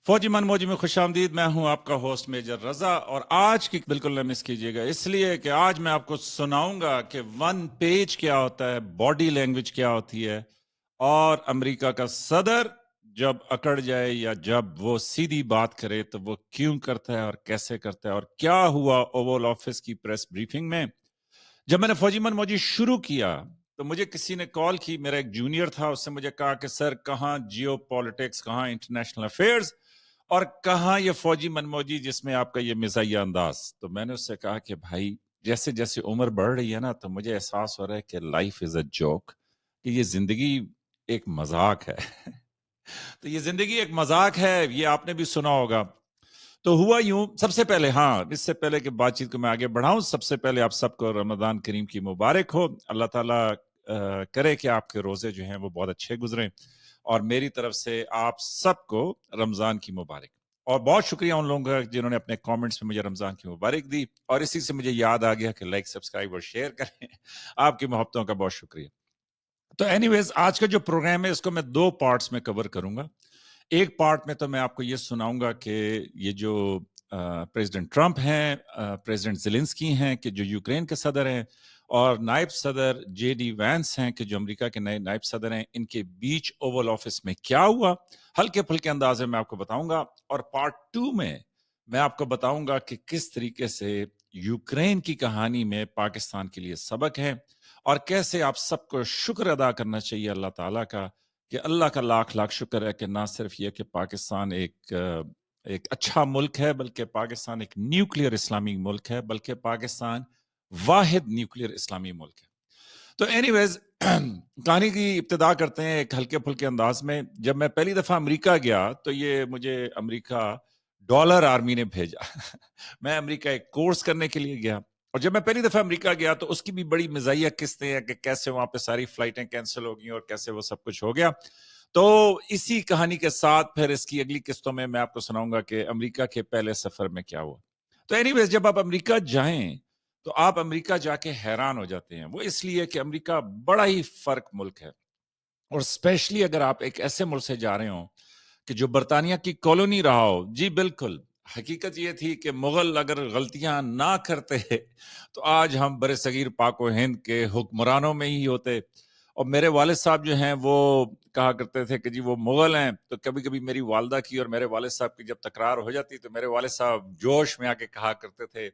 फौजी मन मौजी में खुश आमदीद। मैं हूं आपका होस्ट मेजर रजा और आज की बिल्कुल न मिस कीजिएगा, इसलिए कि आज मैं आपको सुनाऊंगा कि वन पेज क्या होता है, बॉडी लैंग्वेज क्या होती है, और अमेरिका का सदर जब अकड़ जाए या जब वो सीधी बात करे तो वो क्यों करता है और कैसे करता है, और क्या हुआ ओवल ऑफिस की प्रेस ब्रीफिंग में। जब मैंने फौजी मन मौजी शुरू किया तो मुझे किसी ने कॉल की, मेरा एक जूनियर था, उसने मुझे कहा कि सर कहाँ जियो पॉलिटिक्स, कहाँ इंटरनेशनल अफेयर्स, और कहाँ ये फौजी मनमौजी जिसमें आपका ये मिजाइया अंदाज। तो मैंने उससे कहा कि भाई जैसे जैसे उम्र बढ़ रही है ना, तो मुझे एहसास हो रहा है कि लाइफ इज अ जोक, कि ये जिंदगी एक मजाक है। तो ये जिंदगी एक मजाक है, ये आपने भी सुना होगा। तो हुआ यूं, सबसे पहले, हाँ, इससे पहले कि बातचीत को मैं आगे बढ़ाऊं, सबसे पहले आप सबको रमजान करीम की मुबारक हो। अल्लाह ताला करे कि आपके रोजे जो हैं वो बहुत अच्छे गुजरें, और मेरी तरफ से आप सबको रमजान की मुबारक। और बहुत शुक्रिया उन लोगों का जिन्होंने अपने कमेंट्स में मुझे रमजान की मुबारक दी, और इसी से मुझे याद आ गया कि लाइक सब्सक्राइब और शेयर करें। आपकी मोहब्बतों का बहुत शुक्रिया। तो एनीवेज, आज का जो प्रोग्राम है इसको मैं दो पार्ट्स में कवर करूंगा। एक पार्ट में तो मैं आपको ये सुनाऊंगा कि ये जो प्रेसिडेंट ट्रंप हैं, प्रेसिडेंट ज़ेलेंस्की हैं कि जो यूक्रेन के सदर हैं, और नायब सदर जेडी वैंस हैं कि जो अमेरिका के नए नायब सदर हैं, इनके बीच ओवल ऑफिस में क्या हुआ, हल्के फुल्के अंदाजे में आपको बताऊंगा। और पार्ट टू में मैं आपको बताऊंगा कि किस तरीके से यूक्रेन की कहानी में पाकिस्तान के लिए सबक है, और कैसे आप सबको शुक्र अदा करना चाहिए अल्लाह ताला का, कि अल्लाह का लाख लाख शुक्र है कि ना सिर्फ ये कि पाकिस्तान एक अच्छा मुल्क है, बल्कि पाकिस्तान एक न्यूक्लियर इस्लामी मुल्क है, बल्कि पाकिस्तान वाहिद न्यूक्लियर इस्लामी मुल्क है। तो एनीवेज, कहानी की इब्तिदा करते हैं एक हल्के फुल्के अंदाज में। जब मैं पहली दफा अमेरिका गया तो ये मुझे अमेरिका डॉलर आर्मी ने भेजा। मैं अमेरिका एक कोर्स करने के लिए गया, और जब मैं पहली दफा अमेरिका गया तो उसकी भी बड़ी मजाइया किस्तें हैं कि कैसे वहां पे सारी फ्लाइटें कैंसिल हो गई और कैसे वो सब कुछ हो गया। तो इसी कहानी के साथ फिर इसकी अगली किस्तों में मैं आपको सुनाऊंगा कि अमेरिका के पहले सफर में क्या हुआ। तो एनीवेज, जब आप अमेरिका जाएं तो आप अमेरिका जाके हैरान हो जाते हैं। वो इसलिए कि अमेरिका बड़ा ही फर्क मुल्क है, और स्पेशली अगर आप एक ऐसे मुल्क से जा रहे हो कि जो बरतानिया की कॉलोनी रहा हो। जी बिल्कुल, हकीकत ये थी कि मुगल अगर गलतियां ना करते तो आज हम बरे सगीर पाको हिंद के हुक्मरानों में ही होते। और मेरे वालिद साहब जो हैं वो कहा करते थे कि जी वो मुगल हैं। तो कभी कभी मेरी वालदा की और मेरे वालिद साहब की जब तकरार हो जाती तो मेरे वालिद साहब जोश में आके कहा करते थे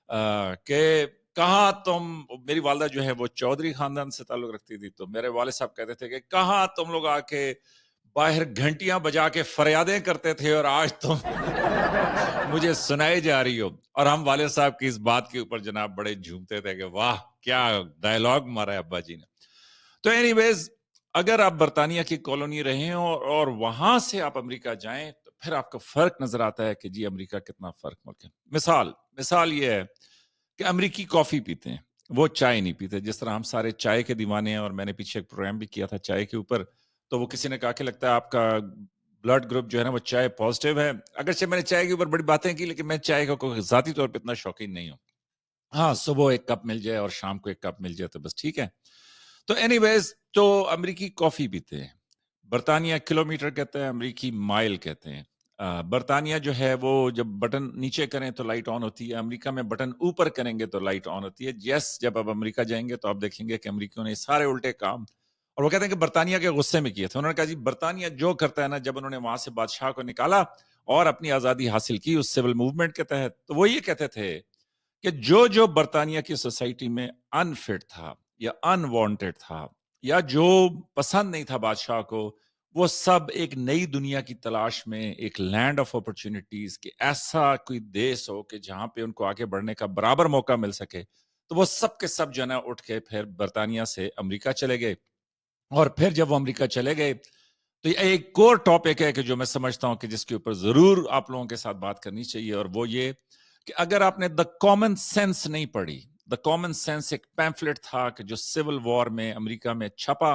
कि कहाँ तुम, मेरी वालदा जो है वो चौधरी खानदान से ताल्लुक रखती थी, तो मेरे वालिद साहब कहते थे कि कहाँ तुम लोग आके बाहर घंटियां बजा के फरियादें करते थे और आज तुम मुझे सुनाई जा रही हो। और हम वालिद साहब की इस बात के ऊपर जनाब बड़े झूमते थे कि वाह क्या डायलॉग मारा है अब्बा जी ने। तो एनीवेज, अगर आप बरतानिया की कॉलोनी रहे हो और वहां से आप अमेरिका जाएं तो फिर आपको फर्क नजर आता है कि जी अमेरिका कितना फर्क मुल्क है। मिसाल मिसाल ये है कि अमेरिकी कॉफी पीते हैं, वो चाय नहीं पीते। जिस तरह हम सारे चाय के दीवाने हैं, और मैंने पीछे एक प्रोग्राम भी किया था चाय के ऊपर, तो वो किसी ने कहा कि लगता है आपका ब्लड ग्रुप जो है ना वो चाय पॉजिटिव है। अगरचे मैंने चाय के ऊपर बड़ी बातें की, लेकिन मैं चाय का कोई जाती तौर पर इतना शौकीन नहीं हूँ। हाँ, सुबह एक कप मिल जाए और शाम को एक कप मिल जाए तो बस ठीक है। तो एनीवेज, तो अमेरिकी कॉफी पीते हैं। बरतानिया किलोमीटर कहते हैं, अमेरिकी माइल कहते हैं। बरतानिया जो है वो जब बटन नीचे करें तो लाइट ऑन होती है, अमेरिका में बटन ऊपर करेंगे तो लाइट ऑन होती है। यस, जब आप अमेरिका जाएंगे तो आप देखेंगे कि अमेरिकियों ने सारे उल्टे काम, और वो कहते हैं कि बरतानिया के गुस्से में किए थे। उन्होंने कहा जी बरतानिया जो करता है ना, जब उन्होंने वहां से बादशाह को निकाला और अपनी आजादी हासिल की उस सिविल मूवमेंट के तहत, तो वो ये कहते थे कि जो जो बरतानिया की सोसाइटी में अनफिट था या अनवांटेड था या जो पसंद नहीं था बादशाह को, वो सब एक नई दुनिया की तलाश में, एक लैंड ऑफ अपॉर्चुनिटीज के ऐसा कोई देश हो कि जहां पे उनको आगे बढ़ने का बराबर मौका मिल सके, तो वो सब के सब जना उठ के फिर बरतानिया से अमेरिका चले गए। और फिर जब वो अमेरिका चले गए तो ये एक कोर टॉपिक है कि जो मैं समझता हूं कि जिसके ऊपर जरूर आप लोगों के साथ बात करनी चाहिए, और वो ये कि अगर आपने द कॉमन सेंस नहीं पढ़ी, द कॉमन सेंस एक पैम्फलेट था कि जो सिविल वॉर में अमेरिका में छपा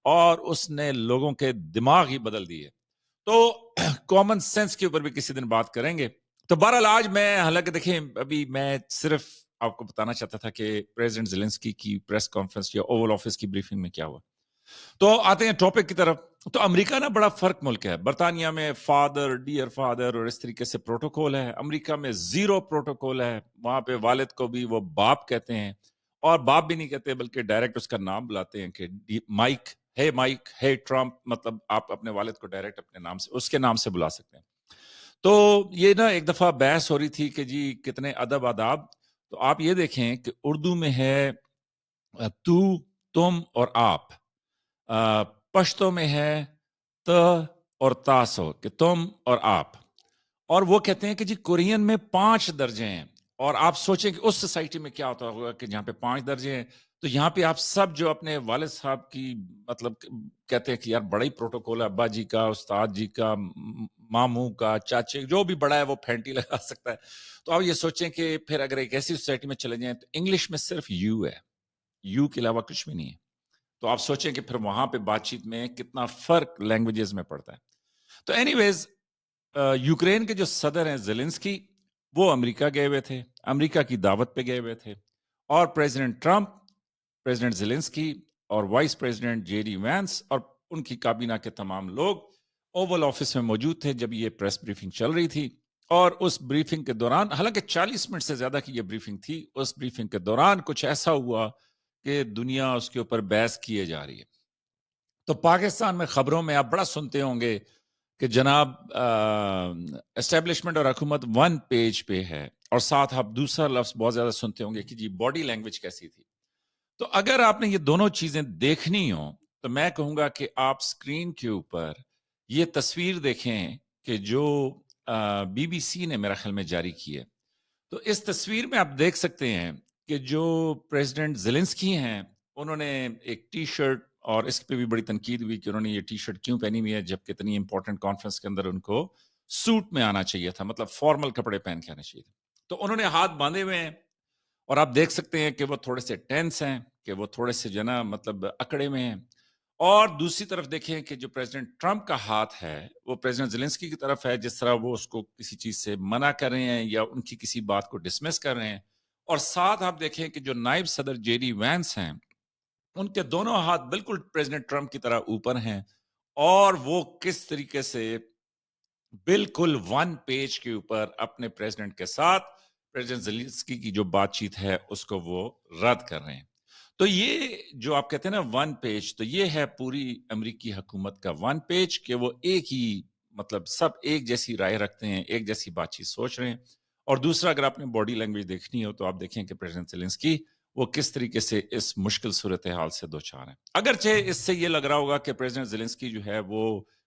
और उसने लोगों के दिमाग ही बदल दिए। तो कॉमन सेंस के ऊपर भी किसी दिन बात करेंगे। तो बहरहाल आज मैं, हालांकि देखें अभी मैं सिर्फ आपको बताना चाहता था कि प्रेसिडेंट ज़ेलेंस्की की प्रेस कॉन्फ्रेंस या ओवल ऑफिस की ब्रीफिंग में क्या हुआ। तो आते हैं टॉपिक की तरफ। तो अमेरिका ना बड़ा फर्क मुल्क है। बरतानिया में फादर, डियर फादर और इस तरीके से प्रोटोकॉल है। अमेरिका में जीरो प्रोटोकॉल है। वहां पे वालिद को भी वो बाप कहते हैं, और बाप भी नहीं कहते बल्कि डायरेक्ट उसका नाम बुलाते हैं कि माइक, हे ट्रम्प, मतलब आप अपने वालिद को डायरेक्ट अपने नाम से, उसके नाम से बुला सकते हैं। तो ये ना एक दफा बहस हो रही थी कि जी कितने अदब आदाब। तो आप ये देखें कि उर्दू में है तू, तुम और आप। पश्तो में है त और तासो, कि तुम और आप। और वो कहते हैं कि जी कोरियन में 5 दर्जे हैं। और आप सोचें कि उस सोसाइटी में क्या होता होगा कि जहाँ पे 5 दर्जे हैं। तो यहाँ पे आप सब जो अपने वालिद साहब की, मतलब कहते हैं कि यार बड़ा ही प्रोटोकॉल है, अब्बा जी का, उस्ताद जी का, मामू का, चाचे, जो भी बड़ा है वो फैंटी लगा सकता है। तो आप ये सोचें कि फिर अगर एक ऐसी सोसाइटी में चले जाएं तो इंग्लिश में सिर्फ यू है, यू के अलावा कुछ भी नहीं है। तो आप सोचें कि फिर वहां पे बातचीत में कितना फर्क लैंग्वेजेस में पड़ता है। तो एनीवेज, यूक्रेन के जो सदर हैं ज़ेलेंस्की, वो अमेरिका गए हुए थे, अमेरिका की दावत पे गए हुए थे। और प्रेसिडेंट ट्रंप, प्रेसिडेंट ज़ेलेंस्की और वाइस प्रेसिडेंट जेडी वैंस और उनकी काबीना के तमाम लोग ओवल ऑफिस में मौजूद थे जब ये प्रेस ब्रीफिंग चल रही थी। और उस ब्रीफिंग के दौरान, हालांकि 40 मिनट से ज्यादा की ये ब्रीफिंग थी, उस ब्रीफिंग के दौरान कुछ ऐसा हुआ कि दुनिया उसके ऊपर बहस किए जा रही है। तो पाकिस्तान में खबरों में आप बड़ा सुनते होंगे कि जनाब एस्टेब्लिशमेंट और हुकूमत वन पेज पे है, और साथ आप दूसरा लफ्ज बहुत ज्यादा सुनते होंगे कि जी बॉडी लैंग्वेज कैसी थी। तो अगर आपने ये दोनों चीजें देखनी हो तो मैं कहूंगा कि आप स्क्रीन के ऊपर ये तस्वीर देखें कि जो बीबीसी ने मेरा ख्याल में जारी की है। तो इस तस्वीर में आप देख सकते हैं कि जो प्रेसिडेंट ज़ेलेंस्की हैं, उन्होंने एक टी शर्ट, और इस पे भी बड़ी तनकीद हुई कि उन्होंने ये टी शर्ट क्यों पहनी हुई है जबकि इतनी इंपॉर्टेंट कॉन्फ्रेंस के अंदर उनको सूट में आना चाहिए था, मतलब फॉर्मल कपड़े पहन के आने चाहिए थे। तो उन्होंने हाथ बांधे हुए हैं, और आप देख सकते हैं कि वो थोड़े से टेंस हैं, कि वो थोड़े से जो ना मतलब अकड़े में हैं। और दूसरी तरफ देखें कि जो प्रेसिडेंट ट्रंप का हाथ है वो प्रेसिडेंट ज़ेलेंस्की की तरफ है, जिस तरह वो उसको किसी चीज से मना कर रहे हैं या उनकी किसी बात को डिसमिस कर रहे हैं। और साथ आप देखें कि जो नायब सदर जेडी वैंस हैं, उनके दोनों हाथ बिल्कुल प्रेसिडेंट ट्रंप की तरह ऊपर हैं, और वो किस तरीके से बिल्कुल वन पेज के ऊपर अपने प्रेसिडेंट के साथ प्रेसिडेंट ज़ेलेंस्की की जो बातचीत है उसको वो रद्द कर रहे हैं। तो ये जो आप कहते हैं ना वन पेज, तो ये है पूरी अमेरिकी हुकूमत का वन पेज, कि वो एक ही, मतलब सब एक जैसी राय रखते हैं, एक जैसी बातचीत सोच रहे हैं। और दूसरा, अगर आपने बॉडी लैंग्वेज देखनी हो तो आप देखें कि प्रेसिडेंट ज़ेलेंस्की वो किस तरीके से इस मुश्किल सूरत हाल से दो चार है। अगरचे इससे ये लग रहा होगा कि प्रेसिडेंट ज़ेलेंस्की जो है वो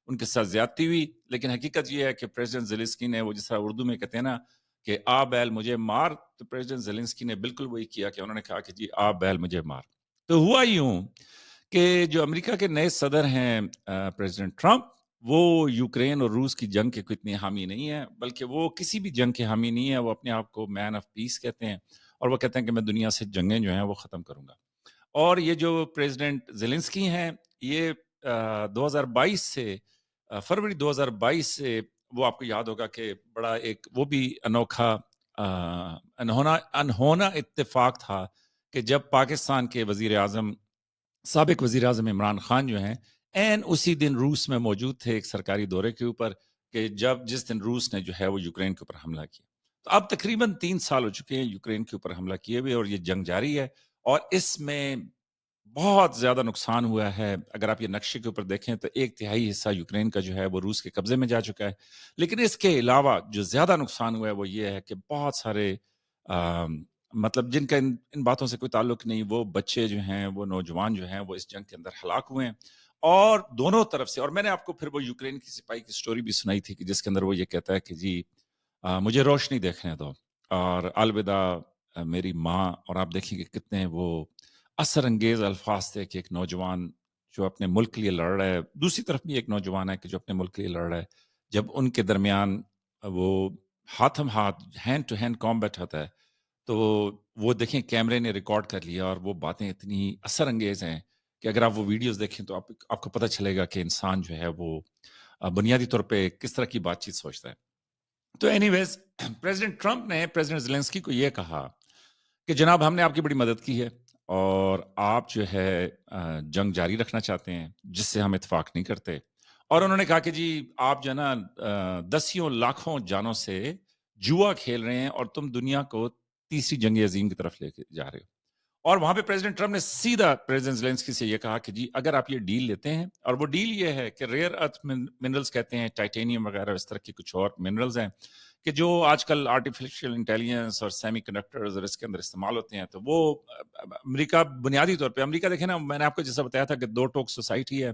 उनके साथ ज्यादती हुई, लेकिन हकीकत ये है कि प्रेसिडेंट ज़ेलेंस्की ने, वो जिस तरह उर्दू में कहते हैं ना कि आ बैल मुझे मार, तो प्रेसिडेंट ज़ेलेंस्की ने बिल्कुल वही किया कि उन्होंने कहा कि जी आ बैल मुझे मार। तो हुआ यूं कि जो अमेरिका के नए सदर हैं प्रेसिडेंट ट्रंप, वो यूक्रेन और रूस की जंग के कोई इतने हामी नहीं है, बल्कि वो किसी भी जंग के हामी नहीं है। वो अपने आप को मैन ऑफ पीस कहते हैं, और वो कहते हैं कि मैं दुनिया से जंगें जो हैं वो ख़त्म करूंगा। और ये जो प्रेसिडेंट ज़ेलेंस्की हैं, ये 2022 से फरवरी 2022 से, वो आपको याद होगा कि बड़ा एक वो भी अनोखा अनहोना अनहोना इत्तेफाक था कि जब पाकिस्तान के वजीर आजम, साबिक वजीर आजम इमरान खान जो हैं, एन उसी दिन रूस में मौजूद थे एक सरकारी दौरे के ऊपर, कि जब जिस दिन रूस ने जो है वो यूक्रेन के ऊपर हमला किया। तो अब तकरीबन 3 साल हो चुके हैं यूक्रेन के ऊपर हमला किए हुए, और ये जंग जारी है। और इसमें बहुत ज्यादा नुकसान हुआ है। अगर आप ये नक्शे के ऊपर देखें तो 1/3 हिस्सा यूक्रेन का जो है वो रूस के कब्जे में जा चुका है। लेकिन इसके अलावा जो ज्यादा नुकसान हुआ है वो ये है कि बहुत सारे मतलब जिनका इन बातों से कोई ताल्लुक नहीं, वो बच्चे जो हैं, वो नौजवान जो हैं, वो इस जंग के अंदर हलाक हुए हैं। और दोनों तरफ से, और मैंने आपको फिर वो यूक्रेन की सिपाही की स्टोरी भी सुनाई थी कि जिसके अंदर वो ये कहता है कि जी मुझे रोशनी देखने दो, और अलविदा मेरी माँ। और आप देखेंगे कितने वो असर अंगेज अल्फाज थे कि एक नौजवान जो अपने मुल्क के लिए लड़ रहा है, दूसरी तरफ भी एक नौजवान है कि जो अपने मुल्क के लिए लड़ रहा है, जब उनके दरमियान वो हाथम हाथ, हैंड टू हैंड कॉम्बैट होता है, तो वो देखें कैमरे ने रिकॉर्ड कर लिया, और वो बातें इतनी असर अंगेज हैं कि अगर आप वो वीडियोस देखें तो आपको पता चलेगा कि इंसान जो है वो बुनियादी तौर पे किस तरह की बातचीत सोचता है। तो एनीवेज, प्रेसिडेंट ट्रंप ने प्रेसिडेंट ज़ेलेंस्की को यह कहा कि जनाब हमने आपकी बड़ी मदद की है, اور آپ جو ہے جنگ جاری رکھنا چاہتے ہیں جس سے ہم اتفاق نہیں کرتے. اور انہوں نے کہا کہ جی آپ جو ہے نا دسیوں لاکھوں جانوں سے جوا کھیل رہے ہیں اور تم دنیا کو تیسری جنگ عظیم کی طرف لے کے جا رہے ہو. اور وہاں پہ پریزیڈنٹ ٹرمپ نے سیدھا پریزیڈنٹ زیلنسکی سے یہ کہا کہ جی اگر آپ یہ ڈیل لیتے ہیں، اور وہ ڈیل یہ ہے کہ ریئر ارتھ منرلز کہتے ہیں، ٹائٹینیم وغیرہ اس طرح کی کچھ اور منرلز ہیں کہ جو آج کل آرٹیفیشل انٹیلیجنس اور سیمی کنڈکٹرز اور اس کے اندر استعمال ہوتے ہیں، تو وہ امریکہ بنیادی طور پہ، امریکہ دیکھیں نا، میں نے آپ کو جیسا بتایا تھا کہ دو ٹوک سوسائٹی ہے،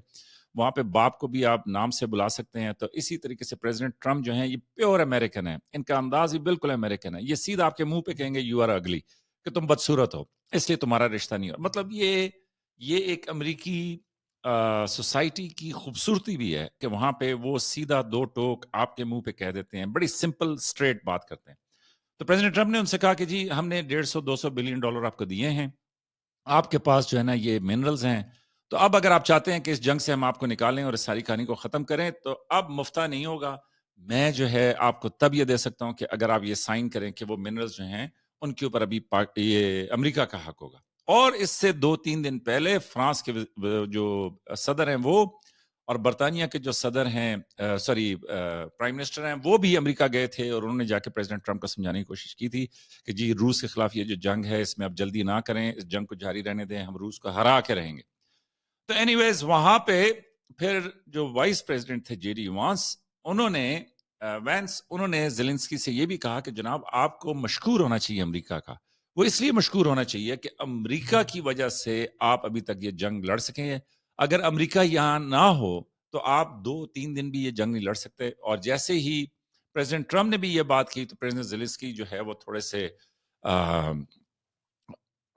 وہاں پہ باپ کو بھی آپ نام سے بلا سکتے ہیں. تو اسی طریقے سے پریزیڈنٹ ٹرمپ جو ہیں یہ پیور امریکن ہیں، ان کا انداز بھی بالکل امریکن ہے. یہ سیدھا آپ کے منہ پہ کہیں گے یو آر اگلی، کہ تم بدصورت ہو، اس لیے تمہارا رشتہ نہیں ہو. مطلب یہ ایک امریکی سوسائٹی کی خوبصورتی بھی ہے کہ وہاں پہ وہ سیدھا دو ٹوک آپ کے منہ پہ کہہ دیتے ہیں، بڑی سمپل اسٹریٹ بات کرتے ہیں. تو پریزیڈنٹ ٹرمپ نے ان سے کہا کہ جی ہم نے $150-200 بلین آپ کو دیے ہیں، آپ کے پاس جو ہے نا یہ منرلز ہیں، تو اب اگر آپ چاہتے ہیں کہ اس جنگ سے ہم آپ کو نکالیں اور اس ساری کہانی کو ختم کریں تو اب مفتہ نہیں ہوگا. میں جو ہے آپ کو تب یہ دے سکتا ہوں کہ اگر آپ یہ سائن کریں کہ وہ منرلز جو ہیں ان کے اوپر ابھی یہ امریکہ کا حق ہوگا. اور اس سے 2-3 دن پہلے فرانس کے جو صدر ہیں وہ، اور برطانیہ کے جو صدر ہیں پرائم منسٹر ہیں، وہ بھی امریکہ گئے تھے اور انہوں نے جا کے پریزیڈنٹ ٹرمپ کو سمجھانے کی کوشش کی تھی کہ جی روس کے خلاف یہ جو جنگ ہے اس میں اب جلدی نہ کریں، اس جنگ کو جاری رہنے دیں، ہم روس کو ہرا کے رہیں گے. تو اینی ویز وہاں پہ پھر جو وائس پریزیڈنٹ تھے جے ڈی وینس، انہوں نے زیلنسکی سے یہ بھی کہا کہ جناب آپ کو مشکور ہونا چاہیے امریکہ کا. وہ اس لیے مشکور ہونا چاہیے کہ امریکہ کی وجہ سے آپ ابھی تک یہ جنگ لڑ سکیں ہیں. اگر امریکہ یہاں نہ ہو تو آپ 2-3 دن بھی یہ جنگ نہیں لڑ سکتے. اور جیسے ہی پریزیڈنٹ ٹرمپ نے بھی یہ بات کی تو پریزیڈنٹ زیلنسکی جو ہے وہ تھوڑے سے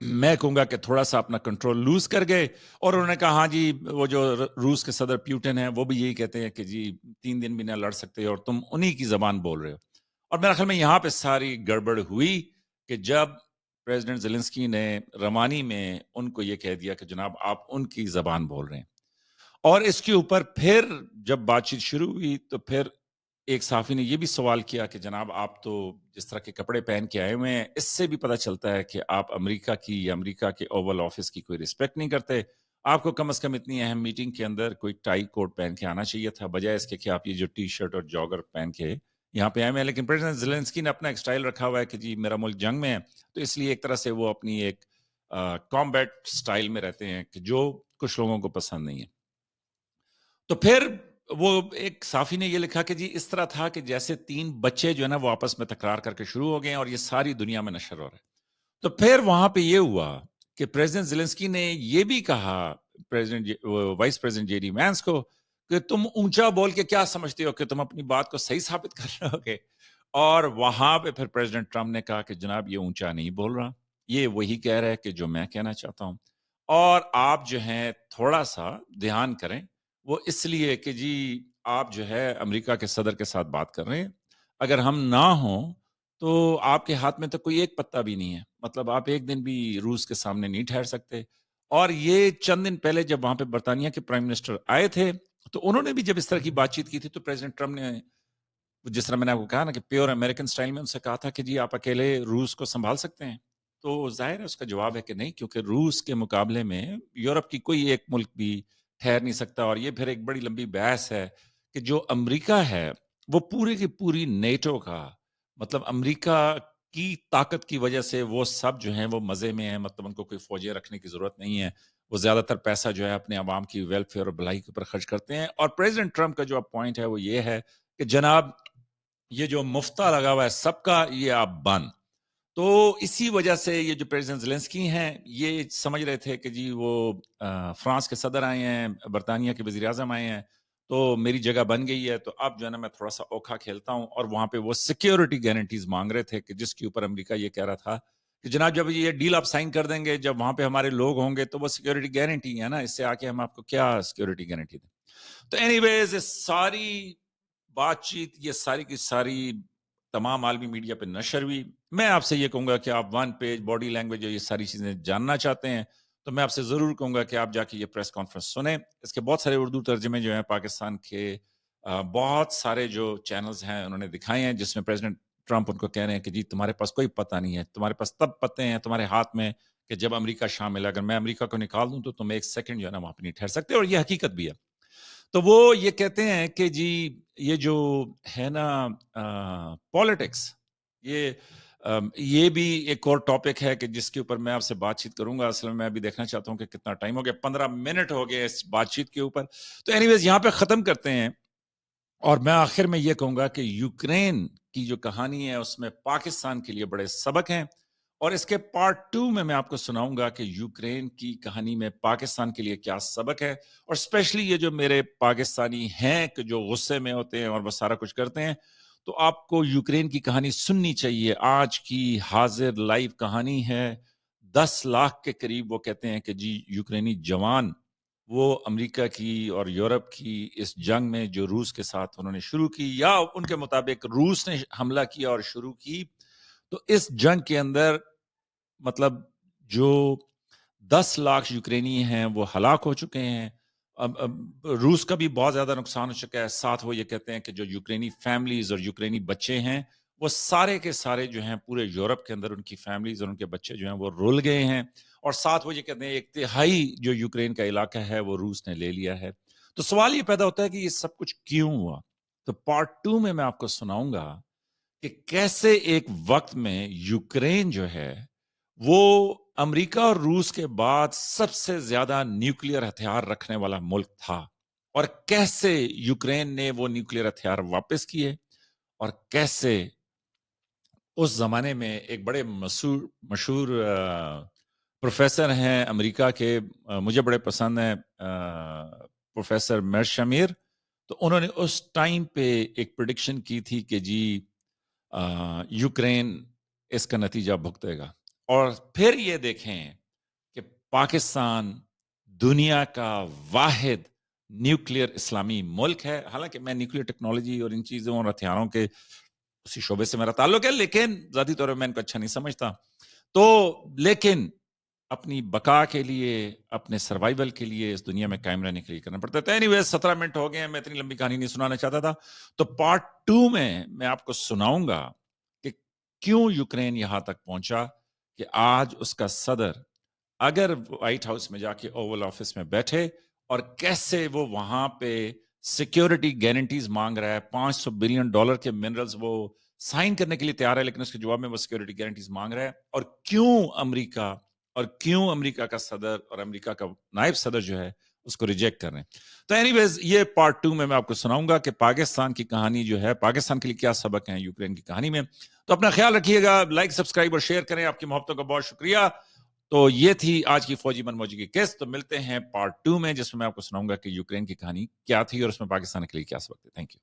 میں کہوں گا کہ تھوڑا سا اپنا کنٹرول لوز کر گئے، اور انہوں نے کہا ہاں جی وہ جو روس کے صدر پیوٹن ہیں وہ بھی یہی کہتے ہیں کہ جی 3 دن بھی نہ لڑ سکتے اور تم انہی کی زبان بول رہے ہو. اور میرا خیال میں یہاں پہ ساری گڑبڑ ہوئی کہ جب پریزیڈنٹ زیلنسکی نے روانی میں ان کو یہ کہہ دیا کہ جناب آپ ان کی زبان بول رہے ہیں. اور اس کے اوپر پھر جب بات چیت شروع ہوئی تو پھر ایک صحافی نے یہ بھی سوال کیا کہ جناب آپ تو جس طرح کے کپڑے پہن کے آئے ہوئے ہیں اس سے بھی پتہ چلتا ہے کہ آپ امریکہ کی یا امریکہ کے اوول آفس کی کوئی رسپیکٹ نہیں کرتے. آپ کو کم از کم اتنی اہم میٹنگ کے اندر کوئی ٹائی کوٹ پہن کے آنا چاہیے تھا، بجائے اس کے کہ آپ یہ جو ٹی شرٹ اور جاگر پہن کے یہاں پہ آئے ہوئے ہیں. لیکن پریزیڈنٹ زیلنسکی نے اپنا ایک سٹائل رکھا ہوا ہے کہ جی میرا ملک جنگ میں ہے، تو اس لیے ایک طرح سے وہ اپنی ایک کامبیٹ سٹائل میں رہتے ہیں کہ جو کچھ لوگوں کو پسند نہیں ہے. تو پھر وہ ایک صحافی نے یہ لکھا کہ جی اس طرح تھا کہ جیسے 3 بچے جو ہے نا وہ آپس میں تکرار کر کے شروع ہو گئے ہیں اور یہ ساری دنیا میں نشر ہو رہا ہے. تو پھر وہاں پہ یہ ہوا کہ پریزیڈنٹ زیلنسکی نے یہ بھی کہا vice president J D Vance کو کہ تم اونچا بول کے کیا سمجھتے ہو کہ تم اپنی بات کو صحیح ثابت کر رہے ہو گے. اور وہاں پہ پھر پریزیڈنٹ ٹرمپ نے کہا کہ جناب یہ اونچا نہیں بول رہا، یہ وہی کہہ رہا ہے کہ جو میں کہنا چاہتا ہوں، اور آپ جو ہیں تھوڑا سا دھیان کریں. وہ اس لیے کہ جی آپ جو ہے امریکہ کے صدر کے ساتھ بات کر رہے ہیں، اگر ہم نہ ہوں تو آپ کے ہاتھ میں تو کوئی ایک پتہ بھی نہیں ہے، مطلب آپ ایک دن بھی روس کے سامنے نہیں ٹھہر سکتے. اور یہ چند دن پہلے جب وہاں پہ برطانیہ کے پرائم منسٹر آئے تھے تو انہوں نے بھی جب اس طرح کی بات چیت کی تھی تو پریزیڈنٹ ٹرمپ نے جس طرح میں نے آپ کو کہا نا کہ پیور امریکن سٹائل میں ان سے کہا تھا کہ جی آپ اکیلے روس کو سنبھال سکتے ہیں. تو ظاہر ہے اس کا جواب ہے کہ نہیں، کیونکہ روس کے مقابلے میں یورپ کی کوئی ایک ملک بھی ٹھہر نہیں سکتا. اور یہ پھر ایک بڑی لمبی بحث ہے کہ جو امریکہ ہے وہ پوری کی پوری نیٹو کا، مطلب امریکہ کی طاقت کی وجہ سے وہ سب جو ہیں وہ مزے میں ہیں، مطلب ان کو کوئی فوجیں رکھنے کی ضرورت نہیں ہے، وہ زیادہ تر پیسہ جو ہے اپنے عوام کی ویلفیئر اور بھلائی کے اوپر خرچ کرتے ہیں. اور پریزیڈنٹ ٹرمپ کا جو پوائنٹ ہے وہ یہ ہے کہ جناب یہ جو مفتہ لگا ہوا ہے سب کا، یہ آپ بند. تو اسی وجہ سے یہ جو پریزیڈنٹ زیلنسکی ہیں یہ سمجھ رہے تھے کہ جی وہ فرانس کے صدر آئے ہیں، برطانیہ کے وزیر اعظم آئے ہیں، تو میری جگہ بن گئی ہے، تو اب جو ہے نا میں تھوڑا سا اوکھا کھیلتا ہوں. اور وہاں پہ وہ سیکیورٹی گارنٹیز مانگ رہے تھے کہ جس کے اوپر امریکہ یہ کہہ رہا تھا کہ جناب جب یہ ڈیل آپ سائن کر دیں گے، جب وہاں پہ ہمارے لوگ ہوں گے تو وہ سیکیورٹی گارنٹی ہے نا، اس سے آ کے ہم آپ کو کیا سیکیورٹی گارنٹی دیں. تو اینی ویز ساری بات چیت یہ ساری کی ساری تمام عالمی میڈیا پہ نشر ہوئی. میں آپ سے یہ کہوں گا کہ آپ 1 پیج باڈی لینگویج اور یہ ساری چیزیں جاننا چاہتے ہیں تو میں آپ سے ضرور کہوں گا کہ آپ جا کے یہ پریس کانفرنس سنیں. اس کے بہت سارے اردو ترجمے جو ہیں پاکستان کے بہت سارے جو چینلز ہیں انہوں نے دکھائے ہیں، جس میں پریزیڈنٹ ٹرمپ ان کو کہہ رہے ہیں کہ جی تمہارے پاس کوئی پتہ نہیں ہے، تمہارے پاس تب پتے ہیں تمہارے ہاتھ میں کہ جب امریکہ شامل ہے، اگر میں امریکہ کو نکال دوں تو تم ایک سیکنڈ جو ہے نا وہاں پہ نہیں ٹھہر سکتے، اور یہ حقیقت بھی ہے۔ تو وہ یہ کہتے ہیں کہ جی یہ جو ہے نا پالیٹکس، یہ بھی ایک اور ٹاپک ہے کہ جس کے اوپر میں آپ سے بات چیت کروں گا۔ اصل میں ابھی دیکھنا چاہتا ہوں کہ کتنا ٹائم ہو گیا، 15 منٹ ہو گئے اس بات چیت کے اوپر۔ تو اینی ویز یہاں پہ ختم کرتے ہیں، اور میں آخر میں یہ کہوں گا کہ یوکرین کی جو کہانی ہے اس میں پاکستان کے لیے بڑے سبق ہیں، اور اس کے پارٹ 2 میں آپ کو سناؤں گا کہ یوکرین کی کہانی میں پاکستان کے لیے کیا سبق ہے، اور اسپیشلی یہ جو میرے پاکستانی ہیں کہ جو غصے میں ہوتے ہیں اور وہ سارا کچھ کرتے ہیں، تو آپ کو یوکرین کی کہانی سننی چاہیے۔ آج کی حاضر لائیو کہانی ہے، 10 لاکھ کے قریب وہ کہتے ہیں کہ جی یوکرینی جوان وہ امریکہ کی اور یورپ کی اس جنگ میں جو روس کے ساتھ انہوں نے شروع کی، یا ان کے مطابق روس نے حملہ کیا اور شروع کی، تو اس جنگ کے اندر مطلب جو 10 لاکھ یوکرینی ہیں وہ ہلاک ہو چکے ہیں۔ اب روس کا بھی بہت زیادہ نقصان ہو چکا ہے، ساتھ وہ یہ کہتے ہیں کہ جو یوکرینی فیملیز اور یوکرینی بچے ہیں وہ سارے کے سارے جو ہیں پورے یورپ کے اندر ان کی فیملیز اور ان کے بچے جو ہیں وہ رول گئے ہیں، اور ساتھ وہ یہ کہتے ہیں ایک تہائی جو یوکرین کا علاقہ ہے وہ روس نے لے لیا ہے۔ تو سوال یہ پیدا ہوتا ہے کہ یہ سب کچھ کیوں ہوا؟ تو پارٹ 2 میں آپ کو سناؤں گا کہ کیسے ایک وقت میں یوکرین جو ہے وہ امریکہ اور روس کے بعد سب سے زیادہ نیوکلیئر ہتھیار رکھنے والا ملک تھا، اور کیسے یوکرین نے وہ نیوکلیئر ہتھیار واپس کیے، اور کیسے اس زمانے میں ایک بڑے مشہور پروفیسر ہیں امریکہ کے، مجھے بڑے پسند ہیں، پروفیسر مرشمیر، تو انہوں نے اس ٹائم پہ ایک پریڈکشن کی تھی کہ جی یوکرین اس کا نتیجہ بھگتے گا، اور پھر یہ دیکھیں کہ پاکستان دنیا کا واحد نیوکلیئر اسلامی ملک ہے۔ حالانکہ میں نیوکلیئر ٹیکنالوجی اور ان چیزوں اور ہتھیاروں کے اسی شعبے سے میرا تعلق ہے، لیکن ذاتی طور پر میں ان کو اچھا نہیں سمجھتا، تو لیکن اپنی بقا کے لیے، اپنے سروائیول کے لیے اس دنیا میں قائم رہنے کے لیے کرنا پڑتا ہے۔ تو اینی ویز 17 منٹ ہو گئے ہیں، میں اتنی لمبی کہانی نہیں سنانا چاہتا تھا۔ تو پارٹ 2 میں آپ کو سناؤں گا کہ کیوں یوکرین یہاں تک پہنچا کہ آج اس کا صدر اگر وائٹ ہاؤس میں جا کے اوول آفس میں بیٹھے، اور کیسے وہ وہاں پہ سیکیورٹی گارنٹیز مانگ رہا ہے، $500 بلین کے منرلز وہ سائن کرنے کے لیے تیار ہے، لیکن اس کے جواب میں وہ سیکیورٹی گارنٹیز مانگ رہا ہے، اور کیوں امریکہ کا صدر اور امریکہ کا نائب صدر جو ہے اس کو ریجیکٹ کر رہے ہیں۔ تو اینی ویز یہ پارٹ 2 میں آپ کو سناؤں گا کہ پاکستان کی کہانی جو ہے، پاکستان کے لیے کیا سبق ہیں یوکرین کی کہانی میں۔ تو اپنا خیال رکھیے گا، لائک سبسکرائب اور شیئر کریں، آپ کی محبتوں کا بہت شکریہ۔ تو یہ تھی آج کی فوجی من موجی کی قسط۔ تو ملتے ہیں پارٹ 2 میں، جس میں آپ کو سناؤں گا کہ یوکرین کی کہانی کیا تھی اور اس میں پاکستان کے لیے کیا سبق تھے۔ Thank you.